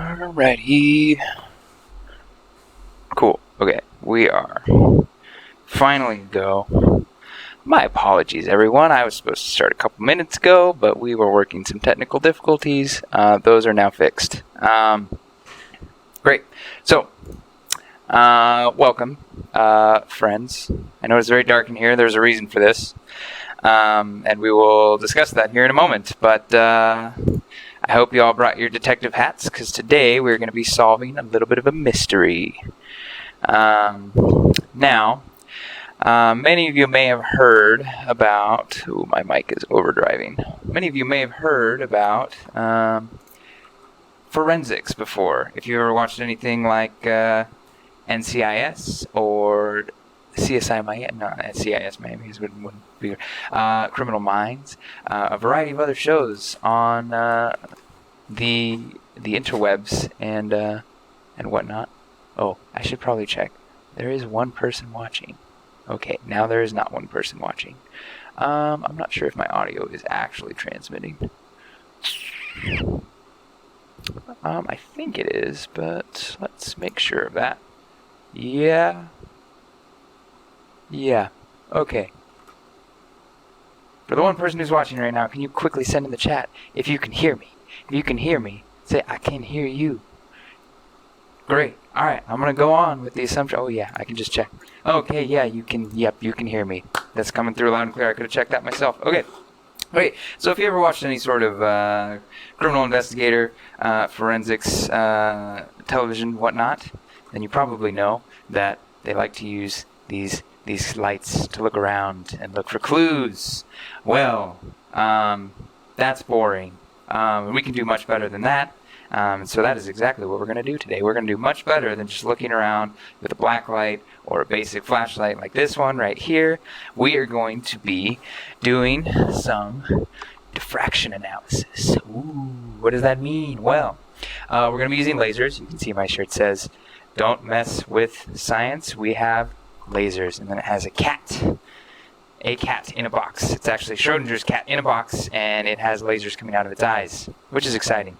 Alrighty. Cool. Okay, we are finally go. My apologies, everyone. I was supposed to start a couple minutes ago, but we were working some technical difficulties. Those are now fixed. Great. So, welcome, friends. I know it's very dark in here. There's a reason for this. And we will discuss that here in a moment. But I hope you all brought your detective hats, because today we're going to be solving a little bit of a mystery. Now, many of you may have heard about... Ooh, my mic is overdriving. Many of you may have heard about forensics before. If you ever watched anything like NCIS or CSI Miami, no, CIS Miami wouldn't be Criminal Minds, a variety of other shows on the interwebs and whatnot. Oh, I should probably check. There is one person watching. Okay, now there is not one person watching. I'm not sure if my audio is actually transmitting. I think it is, but let's make sure of that. Yeah. Okay. For the one person who's watching right now, can you quickly send in the chat if you can hear me? If you can hear me, say, I can hear you. Great. Alright, I'm going to go on with the assumption. Oh, yeah, I can just check. Okay, yeah, you can. Yep, you can hear me. That's coming through loud and clear. I could have checked that myself. Okay. Great. So if you ever watched any sort of criminal investigator, forensics, television, whatnot, then you probably know that they like to use these lights to look around and look for clues. Well, that's boring. We can do much better than that. So that is exactly what we're going to do today. We're going to do much better than just looking around with a black light or a basic flashlight like this one right here. We are going to be doing some diffraction analysis. Ooh, what does that mean? Well, we're going to be using lasers. You can see my shirt says, "Don't mess with science. We have lasers." And then it has a cat in a box. It's actually Schrodinger's cat in a box, and it has lasers coming out of its eyes, which is exciting.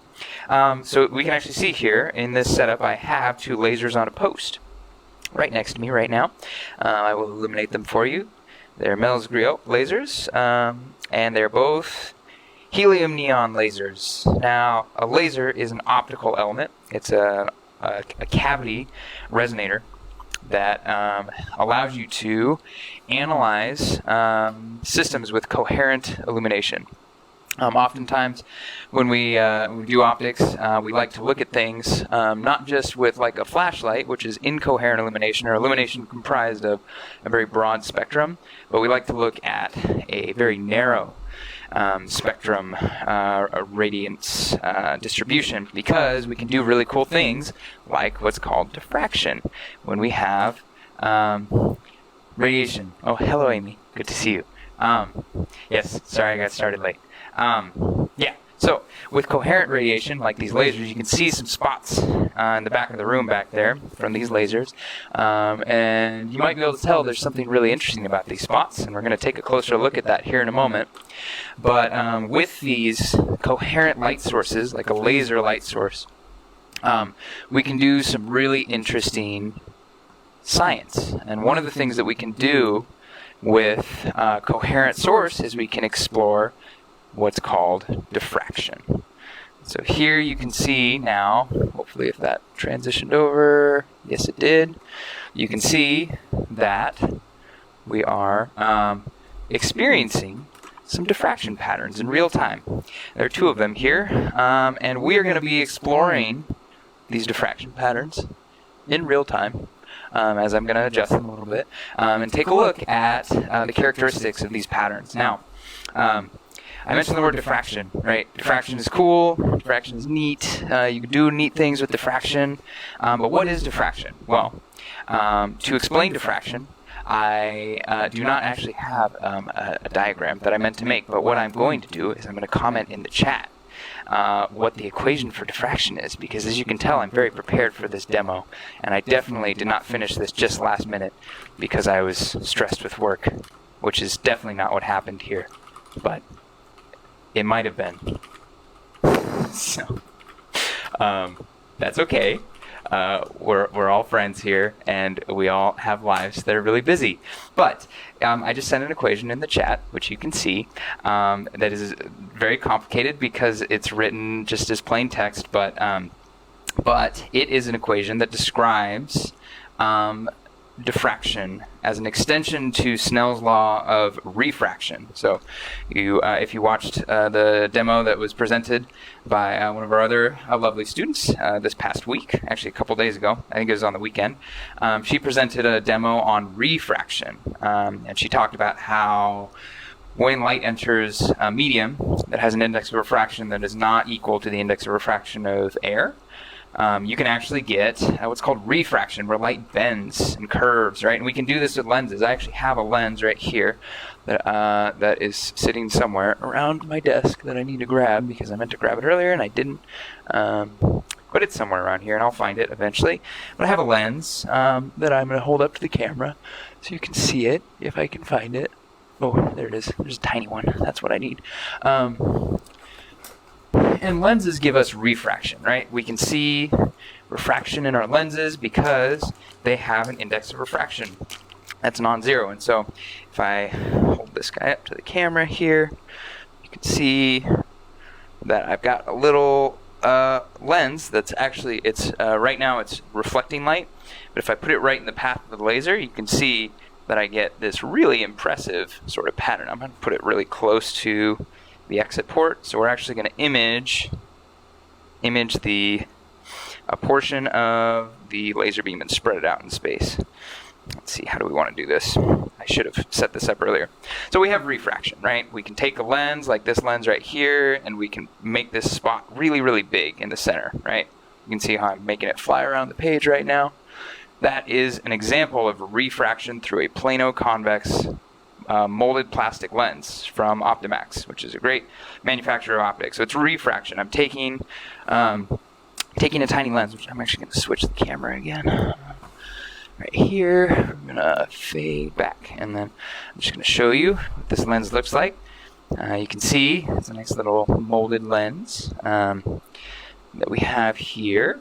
So we can actually see here in this setup I have two lasers on a post right next to me right now. I will illuminate them for you. They're Mills-Griot lasers, and they're both helium neon lasers. Now, a laser is an optical element. It's a cavity resonator that allows you to analyze systems with coherent illumination. Oftentimes, when we do optics, we like to look at things not just with like a flashlight, which is incoherent illumination, or illumination comprised of a very broad spectrum, but we like to look at a very narrow spectrum radiance distribution, because we can do really cool things like what's called diffraction when we have radiation. Oh, hello, Amy. Good to see you. Yes, sorry I got started late. So with coherent radiation, like these lasers, you can see some spots in the back of the room back there from these lasers. And you might be able to tell there's something really interesting about these spots, and we're going to take a closer look at that here in a moment. But with these coherent light sources, like a laser light source, we can do some really interesting science. And one of the things that we can do with coherent source is we can explore what's called diffraction. So here you can see now, hopefully if that transitioned over, yes it did, you can see that we are experiencing some diffraction patterns in real time. There are two of them here, and we are going to be exploring these diffraction patterns in real time, as I'm going to adjust them a little bit, and take a look at the characteristics of these patterns. Now, I mentioned the word diffraction, right? Diffraction is cool, diffraction is neat, you can do neat things with diffraction, but what is diffraction? Well, to explain diffraction, I do not actually have a diagram that I meant to make, but what I'm going to do is I'm going to comment in the chat what the equation for diffraction is, because as you can tell, I'm very prepared for this demo, and I definitely did not finish this just last minute because I was stressed with work, which is definitely not what happened here, but it might have been. So, That's okay. We're all friends here, and we all have lives that are really busy. But I just sent an equation in the chat, which you can see, that is very complicated because it's written just as plain text, but it is an equation that describes diffraction as an extension to Snell's law of refraction. So if you watched the demo that was presented by one of our other lovely students this past week, actually a couple days ago, I think it was on the weekend, she presented a demo on refraction, and she talked about how when light enters a medium that has an index of refraction that is not equal to the index of refraction of air, you can actually get what's called refraction, where light bends and curves, right? And we can do this with lenses. I actually have a lens right here that is sitting somewhere around my desk that I need to grab because I meant to grab it earlier and I didn't. But it's somewhere around here, and I'll find it eventually. But I have a lens that I'm going to hold up to the camera so you can see it if I can find it. Oh, there it is. There's a tiny one. That's what I need. And lenses give us refraction, right? We can see refraction in our lenses because they have an index of refraction that's non-zero. And so if I hold this guy up to the camera here, you can see that I've got a little lens that's actually, right now it's reflecting light, but if I put it right in the path of the laser, you can see that I get this really impressive sort of pattern. I'm going to put it really close to the exit port, so we're actually going to image a portion of the laser beam and spread it out in space. Let's see, how do we want to do this? I should have set this up earlier. So we have refraction, right? We can take a lens like this lens right here, and we can make this spot really, really big in the center, right? You can see how I'm making it fly around the page right now. That is an example of refraction through a plano-convex molded plastic lens from Optimax, which is a great manufacturer of optics. So it's refraction. I'm taking a tiny lens, which I'm actually going to switch the camera again. Right here, I'm going to fade back, and then I'm just going to show you what this lens looks like. You can see it's a nice little molded lens that we have here,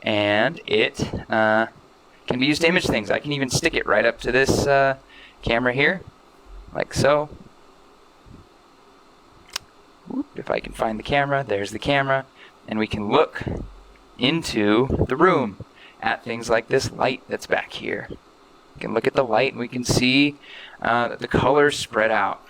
and it can be used to image things. I can even stick it right up to this camera here, like so. If I can find the camera, there's the camera, and we can look into the room at things like this light that's back here. We can look at the light and we can see that the colors spread out.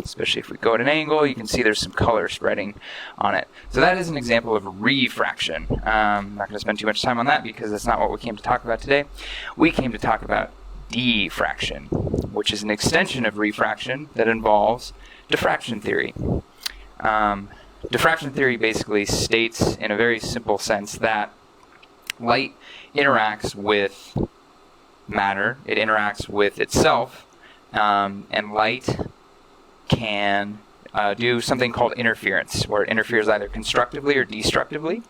Especially if we go at an angle, you can see there's some color spreading on it. So that is an example of refraction. I'm not going to spend too much time on that because that's not what we came to talk about today. We came to talk about diffraction, which is an extension of refraction that involves diffraction theory. Diffraction theory basically states in a very simple sense that light interacts with matter, it interacts with itself, and light can do something called interference, where it interferes either constructively or destructively.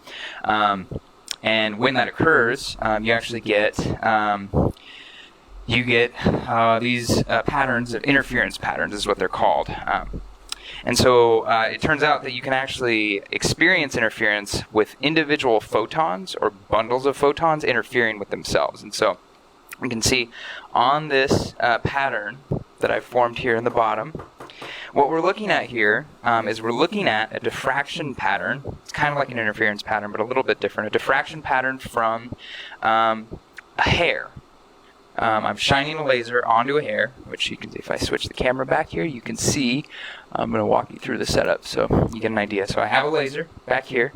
And when that occurs, you actually get these patterns of interference patterns is what they're called. And so it turns out that you can actually experience interference with individual photons or bundles of photons interfering with themselves. And so you can see on this pattern that I've formed here in the bottom, what we're looking at here is we're looking at a diffraction pattern. It's kind of like an interference pattern, but a little bit different. A diffraction pattern from a hair. I'm shining a laser onto a hair, which you can see if I switch the camera back here, you can see. I'm going to walk you through the setup so you get an idea. So I have a laser back here.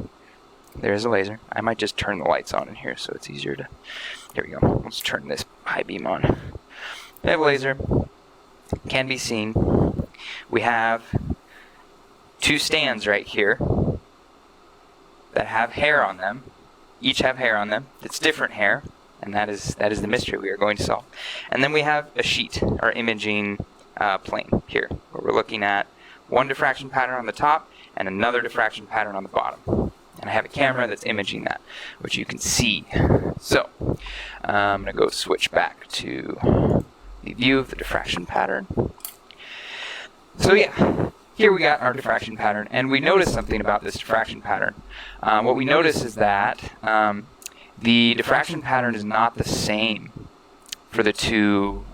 There's a laser. I might just turn the lights on in here so it's easier to... Here we go. Let's turn this high beam on. I have a laser. Can be seen. We have two stands right here that have hair on them. Each have hair on them. It's different hair. And that is the mystery we are going to solve. And then we have a sheet, or imaging plane here, where we're looking at one diffraction pattern on the top and another diffraction pattern on the bottom. And I have a camera that's imaging that, which you can see. So I'm going to go switch back to the view of the diffraction pattern. So yeah, here we got our diffraction pattern, and we notice something about this diffraction pattern. What we notice is that the diffraction pattern is not the same for the two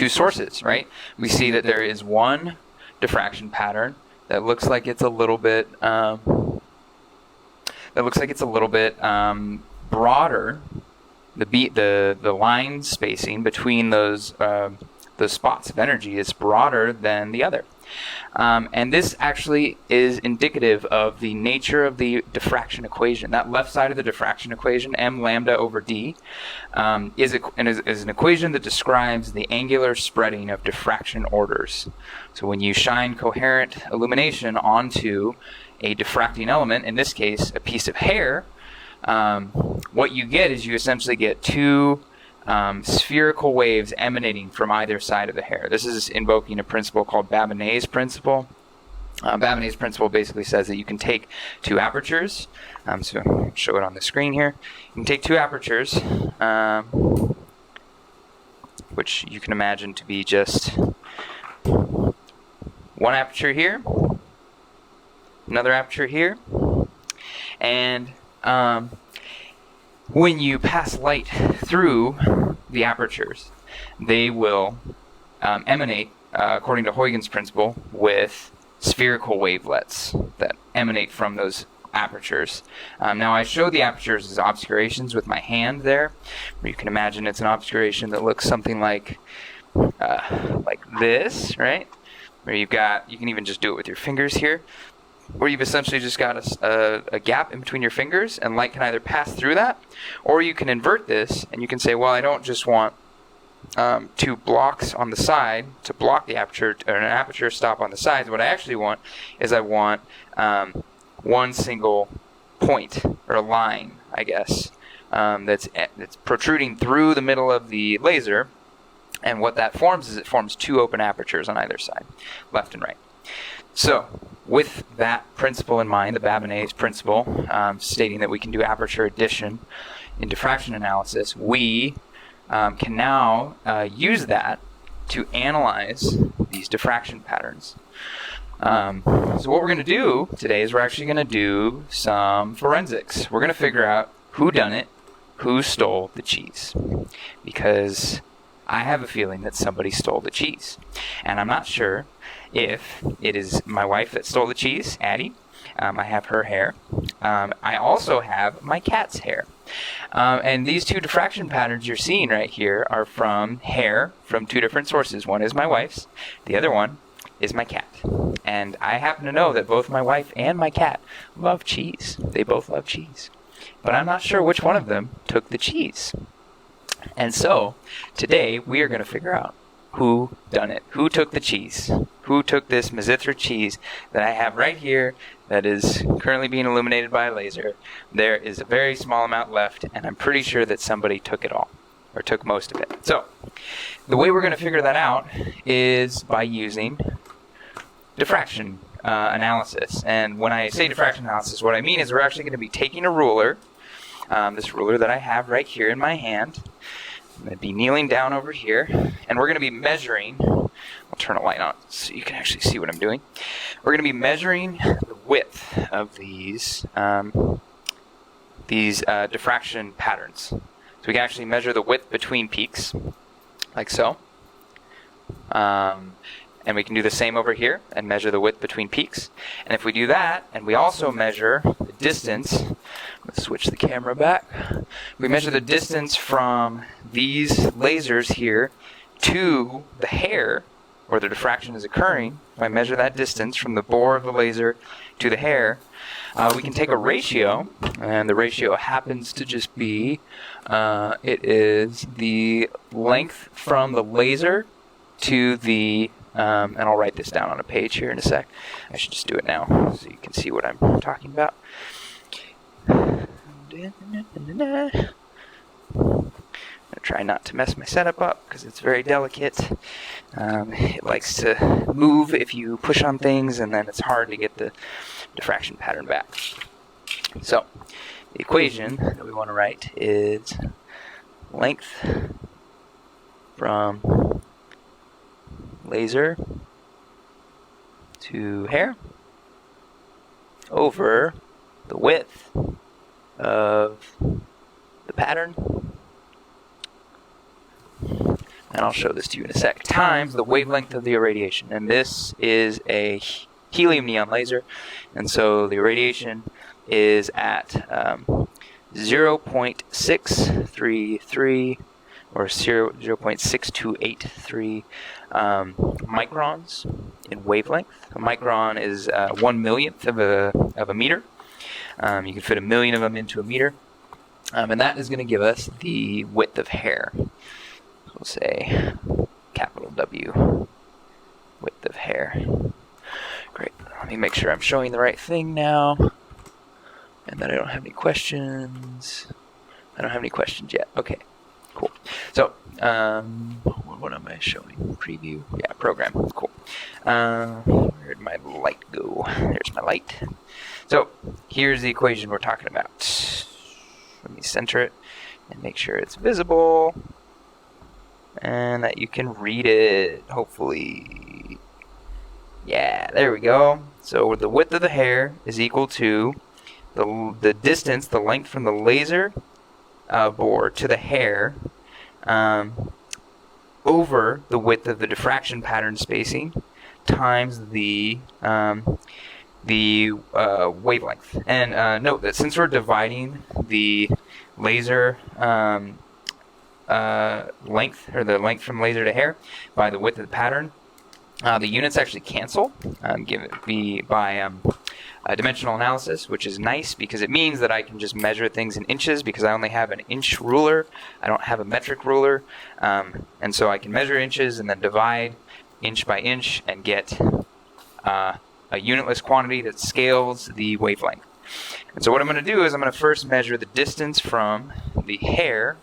sources, right? We see that there is one diffraction pattern that looks like it's a little bit broader. The line spacing between those spots of energy is broader than the other. And this actually is indicative of the nature of the diffraction equation. That left side of the diffraction equation, m lambda over d, is an equation that describes the angular spreading of diffraction orders. So when you shine coherent illumination onto a diffracting element, in this case a piece of hair, what you get is you essentially get two spherical waves emanating from either side of the hair. This is invoking a principle called Babinese Principle. Babinese Principle basically says that you can take two apertures, so I'll show it on the screen here. You can take two apertures, which you can imagine to be just one aperture here, another aperture here, and when you pass light through the apertures, they will emanate, according to Huygens' principle, with spherical wavelets that emanate from those apertures. Now I show the apertures as obscurations with my hand there, where you can imagine it's an obscuration that looks something like this, right? Where you can even just do it with your fingers here, where you've essentially just got a gap in between your fingers, and light can either pass through that, or you can invert this, and you can say, well, I don't just want two blocks on the side to block the aperture, or an aperture stop on the sides. What I actually want is I want one single point, or a line, I guess, that's protruding through the middle of the laser, and what that forms is it forms two open apertures on either side, left and right. So, with that principle in mind, the Babinese Principle, stating that we can do aperture addition in diffraction analysis, we can now use that to analyze these diffraction patterns. So what we're going to do today is we're actually going to do some forensics. We're going to figure out who done it, who stole the cheese. Because I have a feeling that somebody stole the cheese. And I'm not sure if it is my wife that stole the cheese, Addie. I have her hair. I also have my cat's hair. And these two diffraction patterns you're seeing right here are from hair from two different sources. One is my wife's, the other one is my cat. And I happen to know that both my wife and my cat love cheese. They both love cheese. But I'm not sure which one of them took the cheese. And so, today we are going to figure out who done it. Who took the cheese? Who took this Mazithra cheese that I have right here that is currently being illuminated by a laser? There is a very small amount left, and I'm pretty sure that somebody took it all, or took most of it. So, the way we're going to figure that out is by using diffraction analysis. And when I say diffraction analysis, what I mean is we're actually going to be taking a ruler, this ruler that I have right here in my hand. I'm going to be kneeling down over here, and we're going to be measuring. I'll turn a light on so you can actually see what I'm doing. We're going to be measuring the width of these diffraction patterns. So we can actually measure the width between peaks, like so. And we can do the same over here and measure the width between peaks. And if we do that, and we also measure the distance, let's switch the camera back. We measure the distance from these lasers here to the hair where the diffraction is occurring. If I measure that distance from the bore of the laser to the hair, we can take a ratio, and the ratio happens to just be, it is the length from the laser to the and I'll write this down on a page here in a sec. I should just do it now so you can see what I'm talking about. I'm going to try not to mess my setup up because it's very delicate. It likes to move if you push on things, and then it's hard to get the diffraction pattern back. So, the equation that we want to write is length from laser to hair over the width of the pattern, and I'll show this to you in a sec, times the wavelength of the irradiation. And this is a helium neon laser, and so the irradiation is at 0.633 or 0.6283 microns in wavelength. A micron is 1/millionth of a meter. You can fit 1,000,000 of them into a meter, and that is going to give us the width of hair. So we'll say capital W, width of hair. Great. Let me make sure I'm showing the right thing now, and that I don't have any questions. I don't have any questions yet. Okay, cool. So, what am I showing? Preview? Yeah, program. Cool. Where'd my light go? There's my light. So, here's the equation we're talking about. Let me center it and make sure it's visible and that you can read it, hopefully. Yeah, there we go. So, the width of the hair is equal to the distance, the length from the laser bore to the hair over the width of the diffraction pattern spacing times the wavelength. And note that since we're dividing the laser length, or the length from laser to hair, by the width of the pattern, the units actually cancel, by dimensional analysis, which is nice because it means that I can just measure things in inches because I only have an inch ruler. I don't have a metric ruler, and so I can measure inches and then divide inch by inch and get a unitless quantity that scales the wavelength. And so what I'm going to do is I'm going to first measure the distance from the hair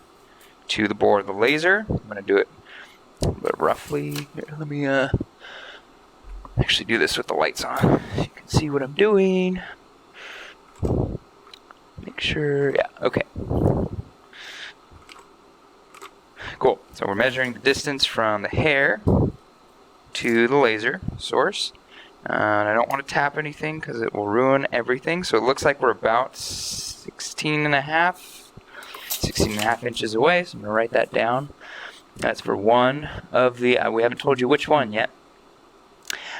to the bore of the laser. I'm going to do it roughly. Here, let me actually do this with the lights on so you can see what I'm doing. Make sure, yeah, okay. Cool, so we're measuring the distance from the hair to the laser source. And I don't want to tap anything because it will ruin everything. So it looks like we're about 16 and a half inches away. So I'm going to write that down. That's for one of the, we haven't told you which one yet.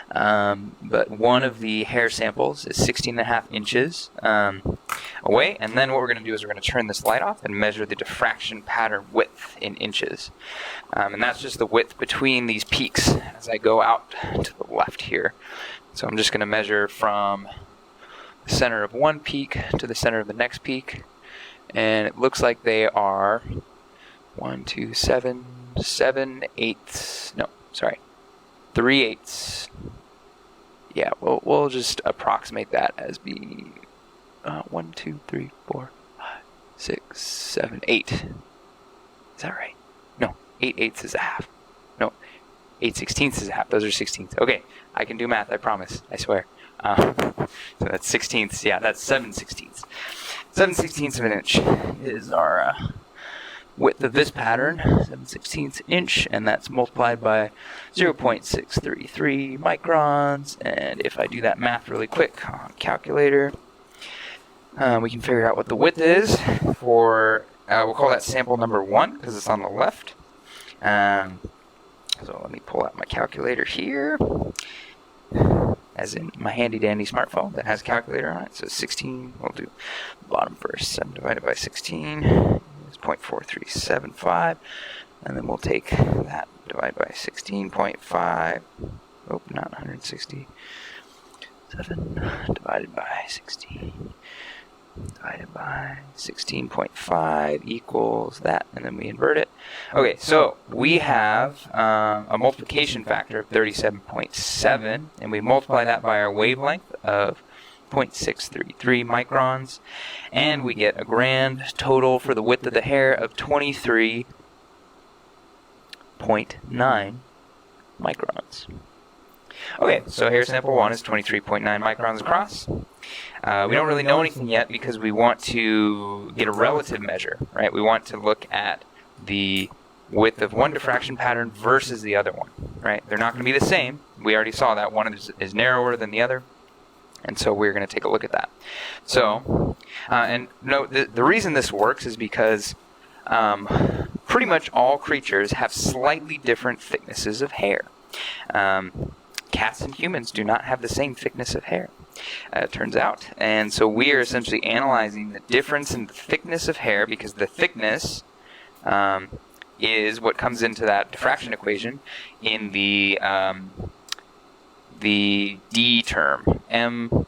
But one of the hair samples is 16.5 inches away, and then what we're going to do is we're going to turn this light off and measure the diffraction pattern width in inches. And that's just the width between these peaks as I go out to the left here. So I'm just going to measure from the center of one peak to the center of the next peak, and it looks like they are 3/8. Yeah, we'll just approximate that as being 1, 2, 3, 4, 5, 6, 7, 8. Is that right? No, 8/8 is a half. No, 8/16 is a half. Those are 16ths. Okay, I can do math. I promise. I swear. So that's 16ths. Yeah, that's 7/16. 7/16 of an inch is our width of this pattern, 7/16 inch, and that's multiplied by 0.633 microns. And if I do that math really quick on a calculator, we can figure out what the width is for, we'll call that sample number 1 because it's on the left. So let me pull out my calculator here, as in my handy dandy smartphone that has a calculator on it. So 16, we'll do bottom first, 7 divided by 16. 0.4375, and then we'll take that divided by 16.5. Oh, not 160. 7 divided by 16 divided by 16.5 equals that, and then we invert it. Okay, so we have a multiplication factor of 37.7, and we multiply that by our wavelength of 0.633 microns, and we get a grand total for the width of the hair of 23.9 microns. Okay, so hair sample 1 is 23.9 microns across. We don't really know anything yet because we want to get a relative measure, right? We want to look at the width of one diffraction pattern versus the other one, right? They're not going to be the same. we already saw that one is narrower than the other. And so we're going to take a look at that. So, and note, the reason this works is because pretty much all creatures have slightly different thicknesses of hair. Cats and humans do not have the same thickness of hair, it turns out. And so we are essentially analyzing the difference in the thickness of hair, because the thickness is what comes into that diffraction equation in the D term, m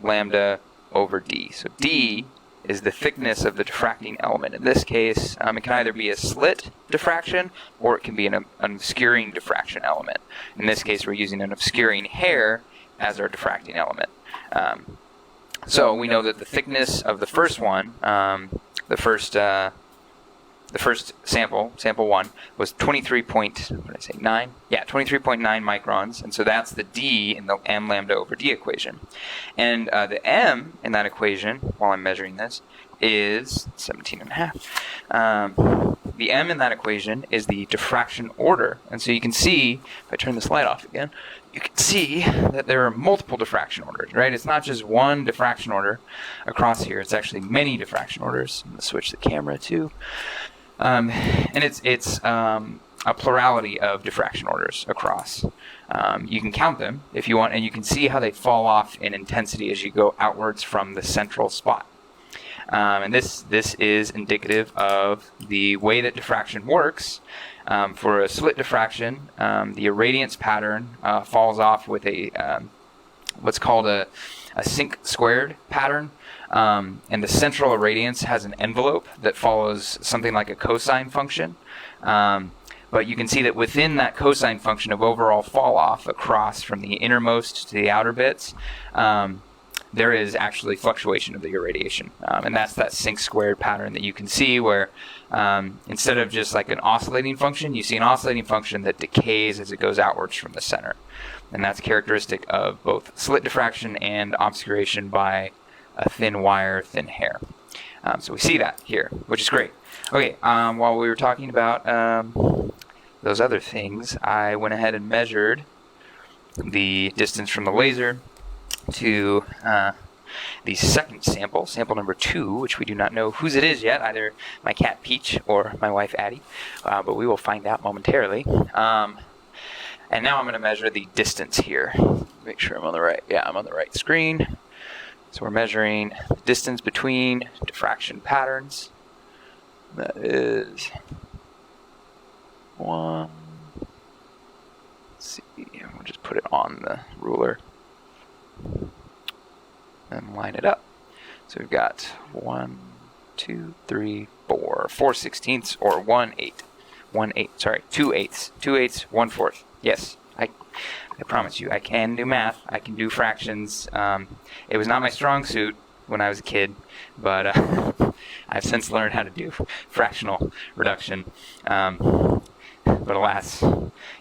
lambda over d. So d is the thickness of the diffracting element. In this case, it can either be a slit diffraction or it can be an obscuring diffraction element. In this case, we're using an obscuring hair as our diffracting element. So we know that the thickness of the first one, the first sample 1, was 23.9 microns, and so that's the D in the m lambda over d equation. And the m in that equation, while I'm measuring this, is 17.5. The m in that equation is the diffraction order, and so you can see, if I turn this light off again, you can see that there are multiple diffraction orders, right? It's not just one diffraction order across here, it's actually many diffraction orders. I'm going to switch the camera too. And it's a plurality of diffraction orders across. You can count them if you want, and you can see how they fall off in intensity as you go outwards from the central spot. And this is indicative of the way that diffraction works. For a slit diffraction, the irradiance pattern falls off with a what's called a sinc squared pattern. And the central irradiance has an envelope that follows something like a cosine function. But you can see that within that cosine function of overall fall off across from the innermost to the outer bits, there is actually fluctuation of the irradiation. And that's that sinc squared pattern that you can see where instead of just like an oscillating function, you see an oscillating function that decays as it goes outwards from the center. And that's characteristic of both slit diffraction and obscuration by a thin wire, thin hair. So we see that here, which is great. Okay, while we were talking about those other things, I went ahead and measured the distance from the laser to the second sample, sample number 2, which we do not know whose it is yet, either my cat Peach or my wife Addie, but we will find out momentarily. And now I'm going to measure the distance here. Make sure I'm on the right. Yeah, I'm on the right screen. So we're measuring the distance between diffraction patterns. That is 1. Let's see. We'll just put it on the ruler and line it up. So we've got 1, 2, 3, 4. 4/16 or 1/8. 1/8. Sorry, 2/8. 2/8, 1/4. Yes, I promise you, I can do math. I can do fractions. It was not my strong suit when I was a kid, but I've since learned how to do fractional reduction. But alas,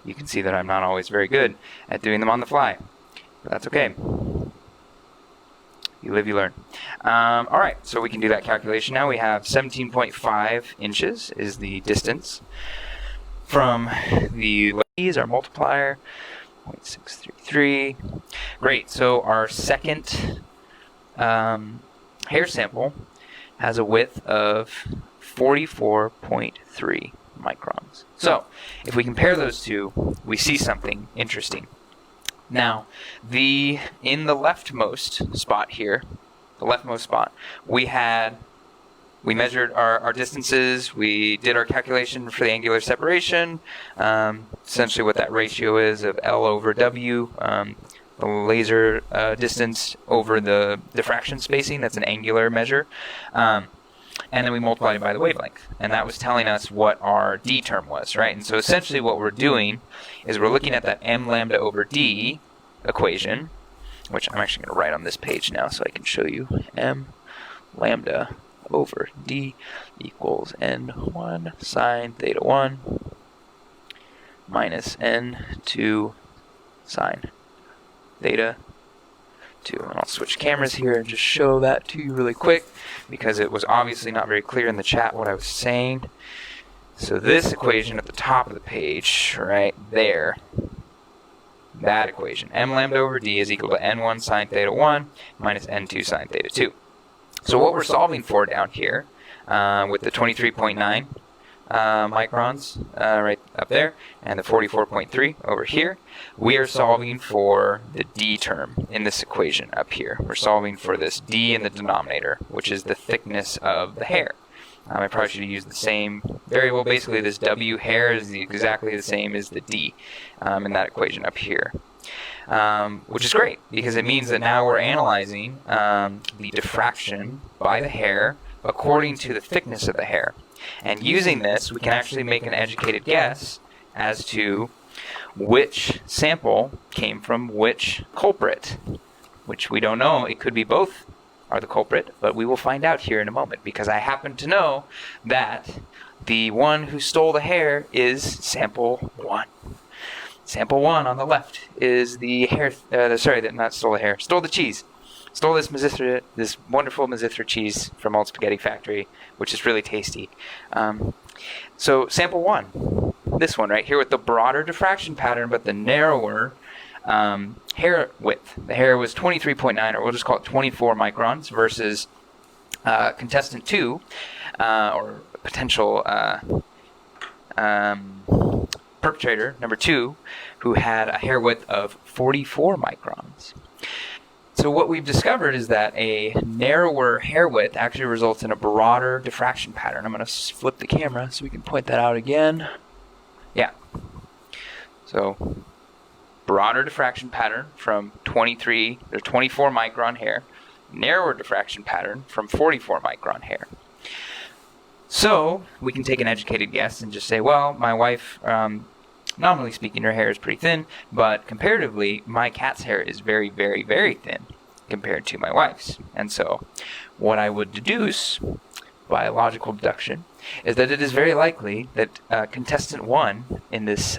you can see that I'm not always very good at doing them on the fly. But that's okay. You live, you learn. All right, so we can do that calculation now. We have 17.5 inches is the distance from the ladies, our multiplier. 0.633. Great. So our second hair sample has a width of 44.3 microns. So if we compare those two, we see something interesting. Now, in the leftmost spot here, we measured our distances, we did our calculation for the angular separation, essentially what that ratio is of L over W, the laser distance over the diffraction spacing, that's an angular measure, and then we multiplied it by the wavelength, and that was telling us what our D term was, right? And so essentially what we're doing is we're looking at that m lambda over D equation, which I'm actually going to write on this page now so I can show you. M lambda over D equals N1 sine theta 1 minus N2 sine theta 2. And I'll switch cameras here and just show that to you really quick because it was obviously not very clear in the chat what I was saying. So this equation at the top of the page, right there, that equation. M lambda over D is equal to n1 sine theta 1 minus n2 sine theta 2. So what we're solving for down here with the 23.9 microns right up there and the 44.3 over here, we are solving for the D term in this equation up here. We're solving for this D in the denominator, which is the thickness of the hair. I probably should have used the same variable. Basically, this W hair is exactly the same as the D in that equation up here. Which is great, because it means that now we're analyzing the diffraction by the hair according to the thickness of the hair. And using this, we can actually make an educated guess as to which sample came from which culprit, which we don't know. It could be both are the culprit, but we will find out here in a moment, because I happen to know that the one who stole the hair is sample 1. Sample 1 on the left is the hair, stole the cheese. Stole this wonderful Mizithra cheese from Old Spaghetti Factory, which is really tasty. So sample 1, this one right here with the broader diffraction pattern, but the narrower hair width. The hair was 23.9, or we'll just call it 24 microns, versus contestant 2, or potential perpetrator number 2, who had a hair width of 44 microns. So what we've discovered is that a narrower hair width actually results in a broader diffraction pattern. I'm going to flip the camera so we can point that out again. Yeah. So broader diffraction pattern from 24 micron hair, narrower diffraction pattern from 44 micron hair. So we can take an educated guess and just say, well, my wife, nominally speaking, her hair is pretty thin, but comparatively, my cat's hair is very, very, very thin compared to my wife's. And so what I would deduce by logical deduction is that it is very likely that contestant 1 in this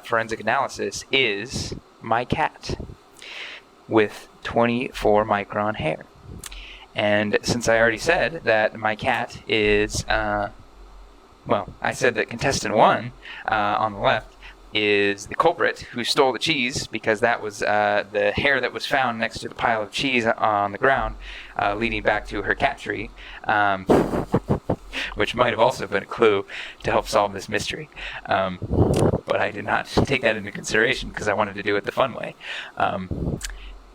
forensic analysis is my cat with 24 micron hair. And since I already said that my cat is, I said that contestant 1 on the left is the culprit who stole the cheese, because that was the hair that was found next to the pile of cheese on the ground, leading back to her cat tree, which might have also been a clue to help solve this mystery. But I did not take that into consideration because I wanted to do it the fun way.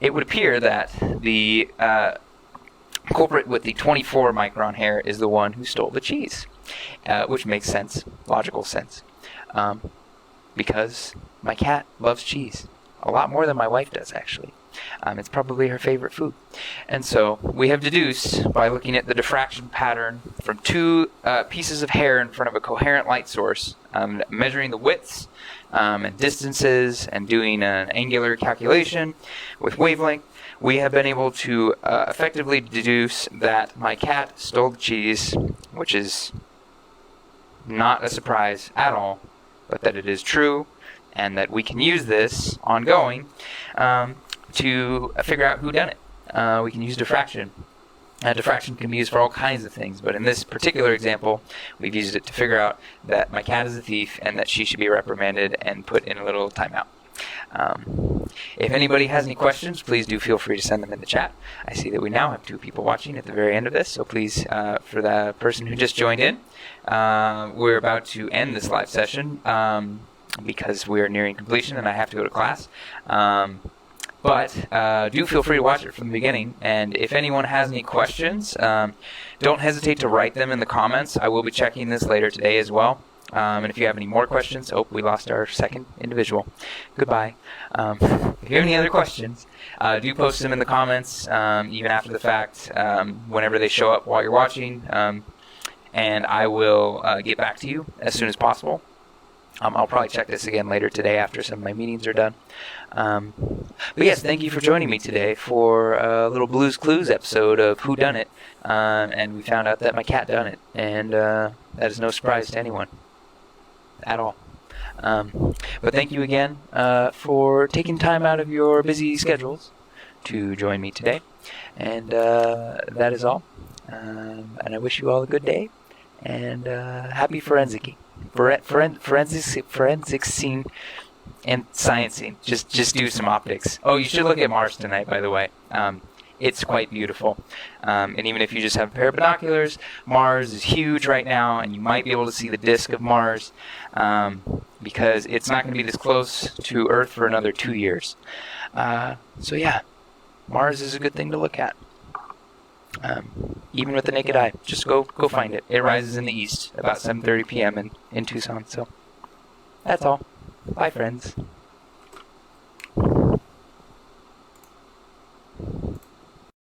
It would appear that the culprit with the 24 micron hair is the one who stole the cheese, which makes sense, logical sense. Because my cat loves cheese a lot more than my wife does, actually. It's probably her favorite food. And so we have deduced, by looking at the diffraction pattern from 2 pieces of hair in front of a coherent light source, measuring the widths and distances and doing an angular calculation with wavelength, we have been able to effectively deduce that my cat stole the cheese, which is not a surprise at all, but that it is true, and that we can use this ongoing to figure out who done it. We can use diffraction. Diffraction can be used for all kinds of things, but in this particular example, we've used it to figure out that my cat is a thief and that she should be reprimanded and put in a little timeout. If anybody has any questions, please do feel free to send them in the chat. I see that we now have 2 people watching at the very end of this, so please, for the person who just joined in, we're about to end this live session because we are nearing completion and I have to go to class. But do feel free to watch it from the beginning, and if anyone has any questions, don't hesitate to write them in the comments. I will be checking this later today as well. And if you have any more questions, we lost our second individual. Goodbye. If you have any other questions, do post them in the comments, even after the fact, whenever they show up while you're watching, and I will get back to you as soon as possible. I'll probably check this again later today after some of my meetings are done. But yes, thank you for joining me today for a little Blues Clues episode of Who Done It, and we found out that my cat done it, and that is no surprise to anyone at all. But thank you again for taking time out of your busy schedules to join me today, and that is all. And I wish you all a good day, and happy forensic scene and sciencing. Just do some optics. Oh, you should look at Mars tonight, by the way. It's quite beautiful. And even if you just have a pair of binoculars, Mars is huge right now, and you might be able to see the disk of Mars, because it's not going to be this close to Earth for another 2 years. So yeah, Mars is a good thing to look at. Even with the naked eye. Just go find it. It rises in the east about 7:30 p.m. in Tucson. So that's all. Bye, friends.